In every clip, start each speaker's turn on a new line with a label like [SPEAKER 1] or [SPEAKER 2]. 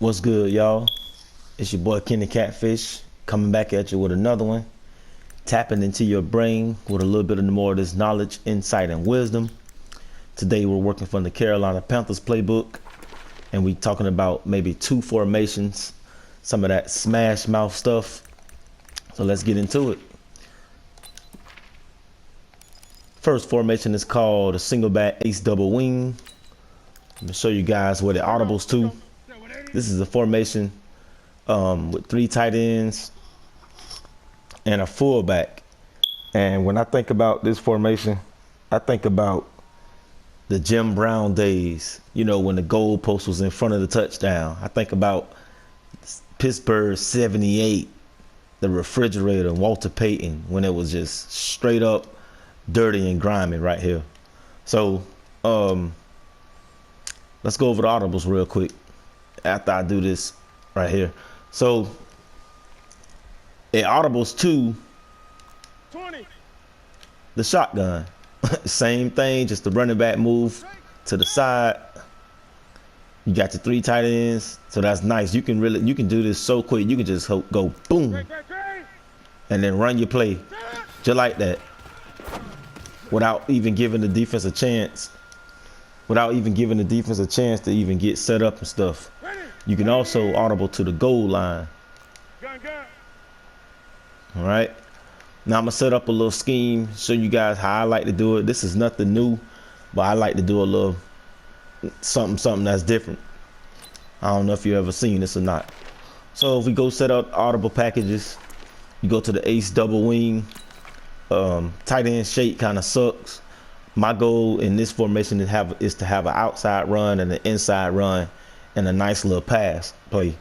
[SPEAKER 1] What's good, y'all? It's your boy Kenny Catfish coming back at you with another one, tapping into your brain with a little bit of more of this knowledge, insight, and wisdom. Today we're working from the Carolina Panthers Playbook, and we talking about maybe 2 formations, some of that smash mouth stuff. So let's get into it. First formation is called a Singleback ace double wing. Let me show you guys what it audibles to. This is a formation with 3 tight ends and a fullback. And when I think about this formation, I think about the Jim Brown days, you know, when the goalpost was in front of the touchdown. I think about Pittsburgh 78, the refrigerator, Walter Payton, when it was just straight up dirty and grimy right here. So let's go over the audibles real quick after I do this right here. So it audibles to
[SPEAKER 2] 20.
[SPEAKER 1] the shotgun. Same thing, just the running back move to the side. You got your 3 tight ends, so that's nice. You can do this so quick. You can just go boom and then run your play just like that without even giving the defense a chance. Without even giving the defense a chance to even get set up and stuff. You can also audible to the goal line. All right. Now I'm gonna set up a little scheme, show you guys how I like to do it. This is nothing new, but I like to do a little something that's different. I don't know if you ever seen this or not. So if we go set up audible packages, you go to the ace double wing. Tight end shake kind of sucks. My goal in this formation is to have an outside run and an inside run and a nice little pass play.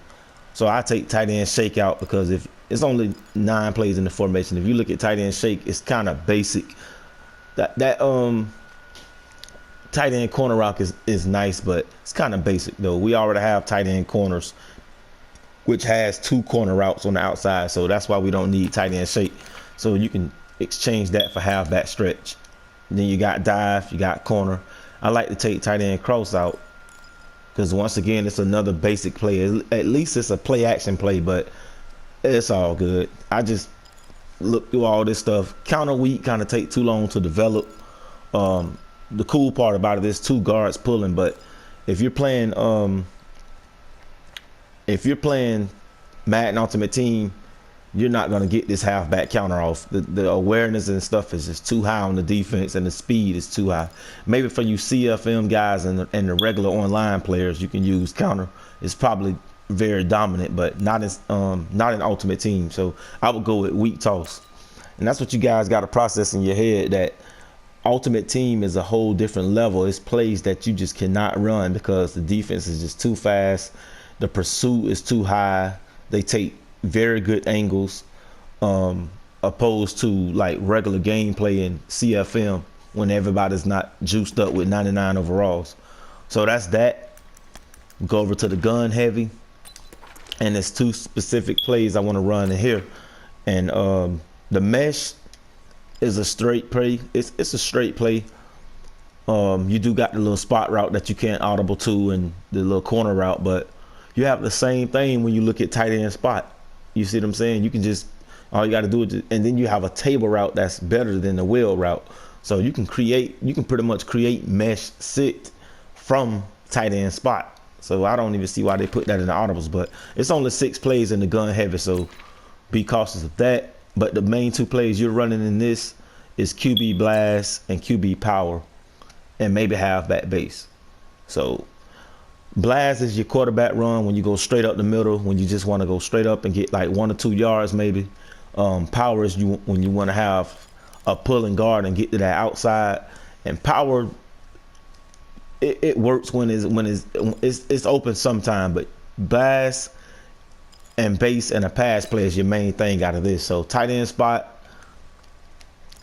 [SPEAKER 1] So I take tight end shake out because if it's only 9 plays in the formation. If you look at tight end shake, it's kind of basic. That tight end corner route is nice, but it's kind of basic though. We already have tight end corners, which has 2 corner routes on the outside, so that's why we don't need tight end shake. So you can exchange that for halfback stretch. Then you got dive, you got corner. I like to take tight end cross out because once again, it's another basic play. At least it's a play action play, but it's all good. I just look through all this stuff. Counter weak kind of take too long to develop. The cool part about it is 2 guards pulling, but if you're playing Madden Ultimate Team, you're not going to get this halfback counter off. The awareness and stuff is just too high on the defense, and the speed is too high. Maybe for you CFM guys and the regular online players, you can use counter. It's probably very dominant, but not in Ultimate Team. So I would go with weak toss. And that's what you guys got to process in your head, that Ultimate Team is a whole different level. It's plays that you just cannot run because the defense is just too fast. The pursuit is too high. They take very good angles, opposed to like regular gameplay in CFM when everybody's not juiced up with 99 overalls. So that's that. Go over to the gun heavy, and there's 2 specific plays I want to run in here. And the mesh is a straight play. It's a straight play. You do got the little spot route that you can't audible to and the little corner route, but you have the same thing when you look at tight end spot. You see what I'm saying? You can just, all you got to do is, and then you have a table route that's better than the wheel route. So you can pretty much create mesh sit from tight end spot. So I don't even see why they put that in the audibles, but it's only 6 plays in the gun heavy, so be cautious of that. But the main 2 plays you're running in this is QB blast and QB power, and maybe halfback base. So blast is your quarterback run when you go straight up the middle, when you just want to go straight up and get like 1 or 2 yards maybe. Power is when you want to have a pulling guard and get to that outside. And power, it works when it's open sometime, but blast and base and a pass play is your main thing out of this. So tight end spot,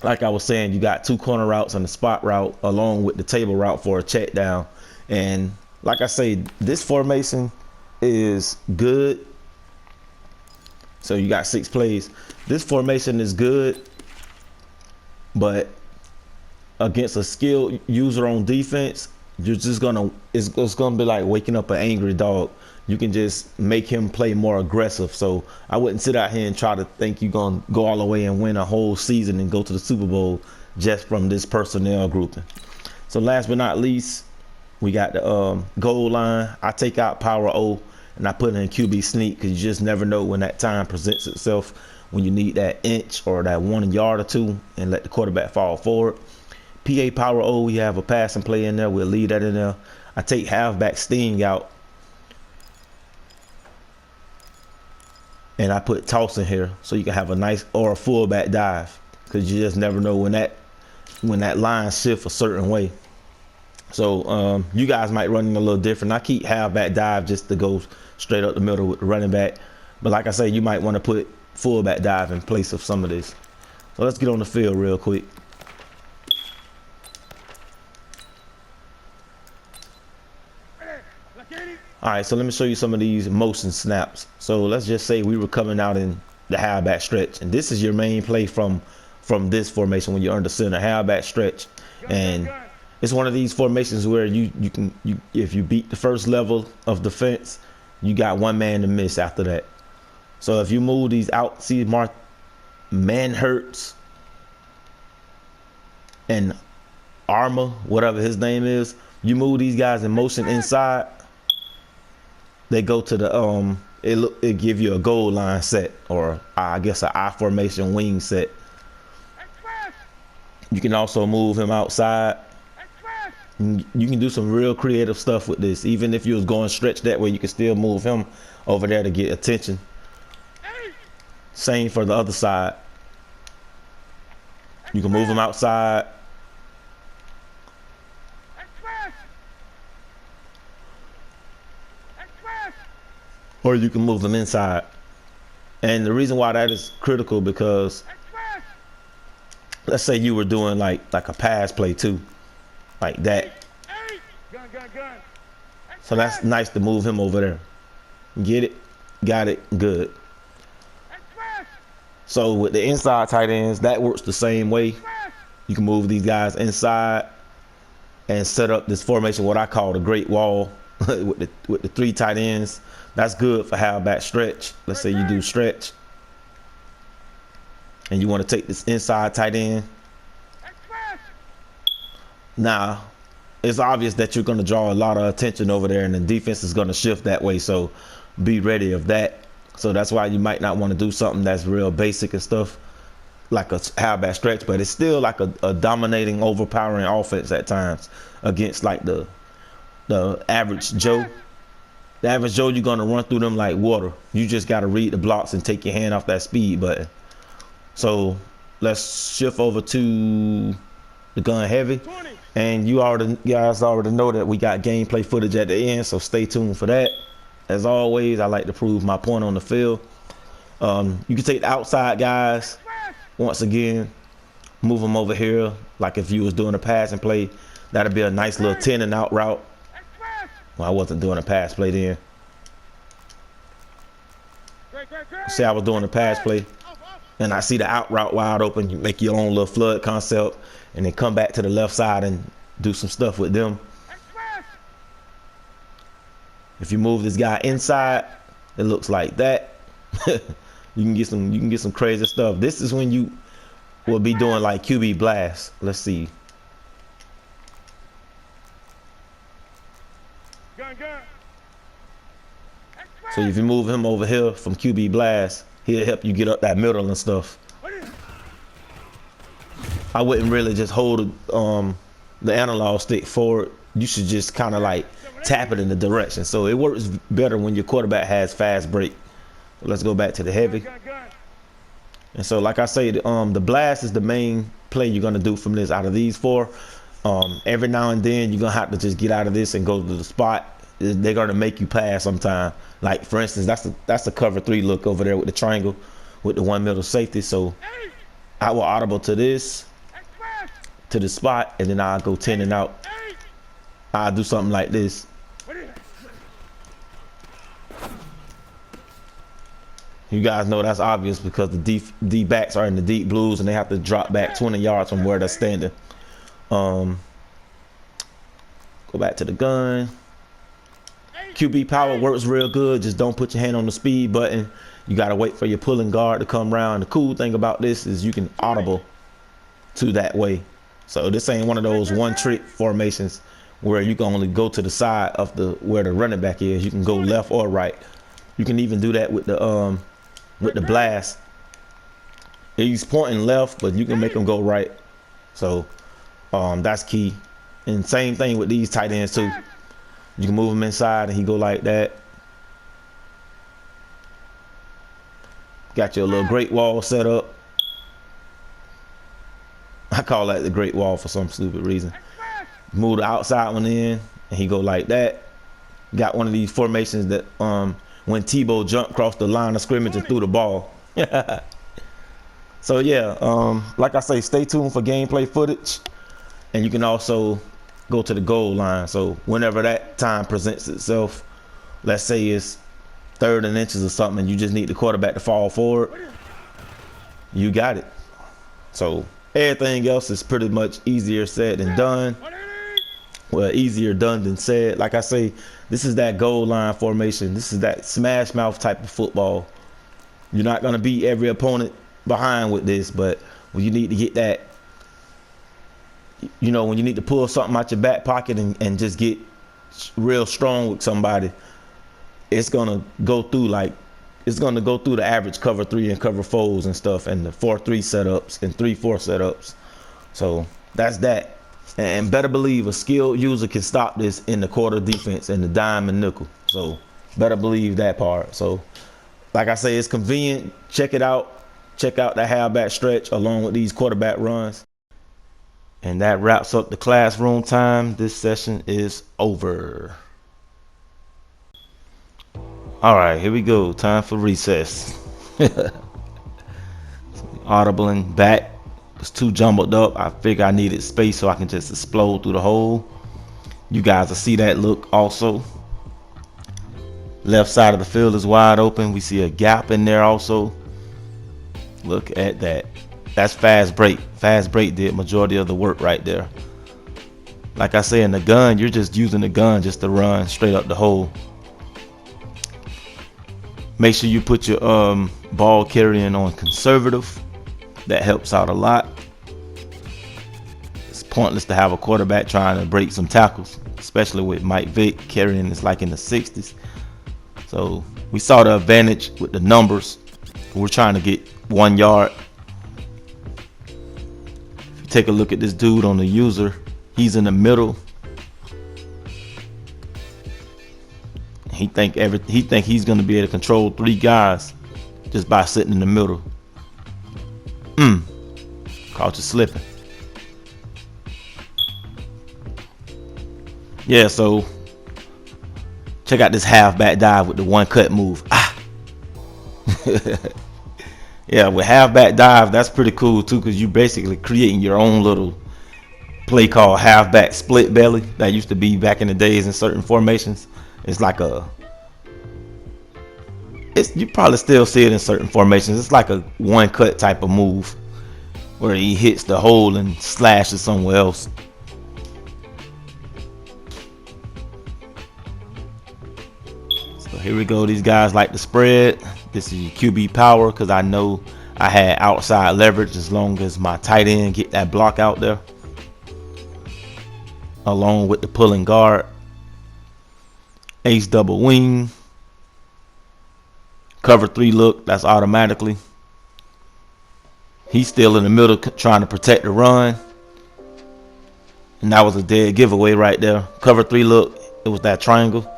[SPEAKER 1] like I was saying, you got 2 corner routes and the spot route along with the table route for a check down. And like I say, this formation is good. So you got 6 plays. This formation is good, but against a skilled user on defense, you're just gonna it's gonna be like waking up an angry dog. You can just make him play more aggressive. So I wouldn't sit out here and try to think you're gonna go all the way and win a whole season and go to the Super Bowl just from this personnel grouping. So last but not least, we got the goal line. I take out power O and I put in QB sneak, because you just never know when that time presents itself, when you need that inch or that 1 yard or 2 and let the quarterback fall forward. PA power O, we have a passing play in there. We'll leave that in there. I take halfback sting out and I put toss in here so you can have a nice, or a fullback dive, because you just never know when that line shift a certain way. So you guys might run in a little different. I keep halfback dive just to go straight up the middle with the running back, but like I say, you might want to put fullback dive in place of some of this. So let's get on the field real quick. All right, so let me show you some of these motion snaps. So let's just say we were coming out in the halfback stretch, and this is your main play from this formation when you're under center, halfback stretch. And it's one of these formations where you can if you beat the first level of defense, you got one man to miss after that. So if you move these out, see Mark Manhurts and Armor, whatever his name is, you move these guys in motion inside, they go to the it give you a goal line set, or I guess an I formation wing set. You can also move him outside. You can do some real creative stuff with this. Even if you was going stretch that way, you can still move him over there to get attention. Same for the other side. You can move him outside. Or you can move them inside. And the reason why that is critical, because let's say you were doing like a pass play too, like that. So that's nice to move him over there. Get it? Got it? Good. So with the inside tight ends, that works the same way. You can move these guys inside and set up this formation, what I call the Great Wall, with the 3 tight ends. That's good for halfback stretch. Let's say you do stretch and you want to take this inside tight end. Now, it's obvious that you're going to draw a lot of attention over there, and the defense is going to shift that way. So be ready of that. So that's why you might not want to do something that's real basic and stuff, like a halfback stretch, but it's still like a dominating, overpowering offense at times against like the average Joe. The average Joe, you're going to run through them like water. You just got to read the blocks and take your hand off that speed button. So let's shift over to the gun heavy. And you guys already know that we got gameplay footage at the end, so stay tuned for that. As always, I like to prove my point on the field. You can take the outside guys. Once again, move them over here. Like if you was doing a passing play, that'd be a nice little 10 and out route. Well, I wasn't doing a pass play then. See, I was doing a pass play, and I see the out route wide open. You make your own little flood concept, and then come back to the left side and do some stuff with them. If you move this guy inside, it looks like that. You can get some crazy stuff. This is when you will be doing like QB blast. Let's see. So if you move him over here from QB blast, he'll help you get up that middle and stuff. I wouldn't really just hold the analog stick forward. You should just kind of like tap it in the direction. So it works better when your quarterback has fast break. Let's go back to the heavy. And so like I say, the blast is the main play you're gonna do from this. Out of these 4, every now and then you're gonna have to just get out of this and go to the spot. They're gonna make you pass sometime. Like for instance, that's the cover 3 look over there with the triangle with the 1 middle safety. So I will audible to this, to the spot, and then I'll go 10 and out. I'll do something like this. You guys know that's obvious because the D backs are in the deep blues and they have to drop back 20 yards from where they're standing. Go back to the gun. QB power works real good. Just don't put your hand on the speed button. You gotta wait for your pulling guard to come around. The cool thing about this is you can audible to that way. So this ain't one of those one trick formations where you can only go to the side of the where the running back is. You can go left or right. You can even do that with the blast. He's pointing left, but you can make him go right. So that's key. And same thing with these tight ends too. You can move him inside and he go like that. Got your little great wall set up. I call that the great wall for some stupid reason. Move the outside one in and he go like that. Got one of these formations that when Tebow jumped across the line of scrimmage and threw the ball. So yeah, like I say, stay tuned for gameplay footage. And you can also go to the goal line. So whenever that time presents itself, let's say it's 3rd and inches or something, and you just need the quarterback to fall forward, you got it. So everything else is pretty much easier said than done. Well, easier done than said. Like I say, this is that goal line formation. This is that smash mouth type of football. You're not going to beat every opponent behind with this, but when you need to get that, you know, when you need to pull something out your back pocket and just get real strong with somebody, it's gonna go through the average cover 3 and cover 4s and stuff, and the 4-3 setups and 3-4 setups. So that's that. And better believe a skilled user can stop this in the quarter defense and the dime and nickel. So better believe that part. So like I say, it's convenient. Check it out. Check out the halfback stretch along with these quarterback runs. And that wraps up the classroom time. This session is over. All right, here we go. Time for recess. Audibling back. It's too jumbled up. I figure I needed space so I can just explode through the hole. You guys will see that look also. Left side of the field is wide open. We see a gap in there also. Look at that. That's fast break. Fast break did majority of the work right there. Like I say, in the gun, you're just using the gun just to run straight up the hole. Make sure you put your ball carrying on conservative. That helps out a lot. It's pointless to have a quarterback trying to break some tackles, especially with Mike Vick carrying this like in the 60s. So we saw the advantage with the numbers. We're trying to get 1 yard. Take a look at this dude on the user. He's in the middle. He think he's gonna be able to control 3 guys just by sitting in the middle. Caught you slipping. Yeah, so check out this halfback dive with the 1 cut move. Yeah, with halfback dive, that's pretty cool too, because you basically creating your own little play called halfback split belly that used to be back in the days in certain formations. It's like you probably still see it in certain formations. It's like a 1 cut type of move where he hits the hole and slashes somewhere else. So here we go. These guys like to spread. This is your QB power, because I know I had outside leverage as long as my tight end get that block out there, along with the pulling guard. Ace double wing. Cover 3 look, that's automatically. He's still in the middle trying to protect the run. And that was a dead giveaway right there. Cover 3 look, it was that triangle.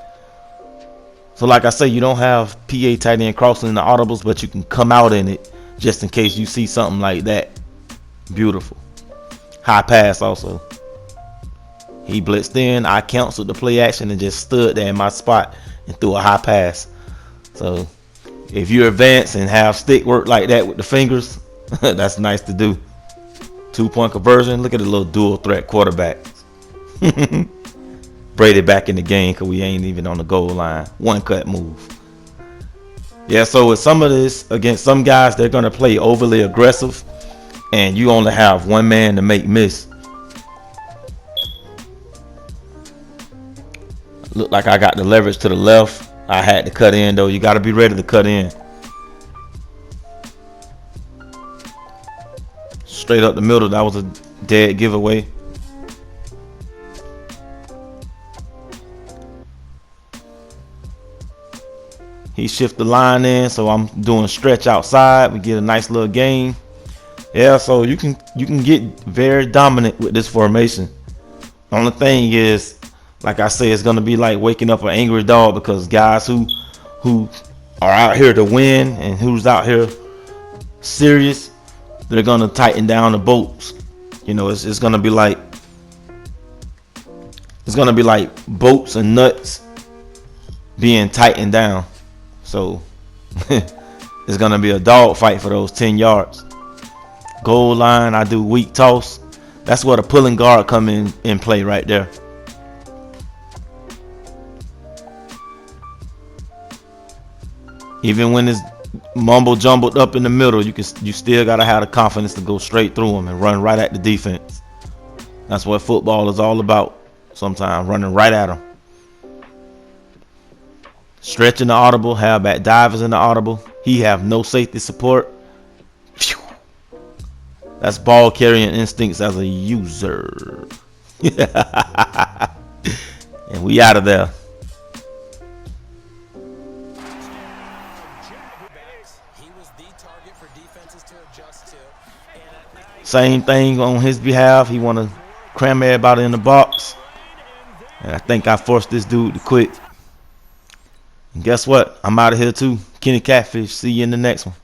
[SPEAKER 1] So like I say, you don't have PA tight end crossing in the audibles, but you can come out in it just in case you see something like that. Beautiful. High pass also. He blitzed in. I canceled the play action and just stood there in my spot and threw a high pass. So if you advance and have stick work like that with the fingers, that's nice to do. 2-point conversion. Look at the little dual threat quarterback. Brady back in the game because we ain't even on the goal line. 1 cut move. Yeah, so with some of this, against some guys, they're going to play overly aggressive, and you only have 1 man to make miss. Look like I got the leverage to the left. I had to cut in though. You got to be ready to cut in. Straight up the middle. That was a dead giveaway. He shift the line in, so I'm doing stretch outside. We get a nice little gain. Yeah, so you can get very dominant with this formation. Only thing is, like I say, it's gonna be like waking up an angry dog, because guys who are out here to win and who's out here serious, they're gonna tighten down the bolts. You know, it's gonna be like bolts and nuts being tightened down. So it's gonna be a dog fight for those 10 yards. Goal line, I do weak toss. That's where the pulling guard come in play right there. Even when it's mumble jumbled up in the middle, you still gotta have the confidence to go straight through them and run right at the defense. That's what football is all about. Sometimes running right at them. Stretching the audible, halfback dive is in the audible. He have no safety support. Phew. That's ball carrying instincts as a user. And we out of there. Same thing on his behalf. He want to cram everybody in the box. And I think I forced this dude to quit. And guess what? I'm out of here too. Kenny Catfish. See you in the next one.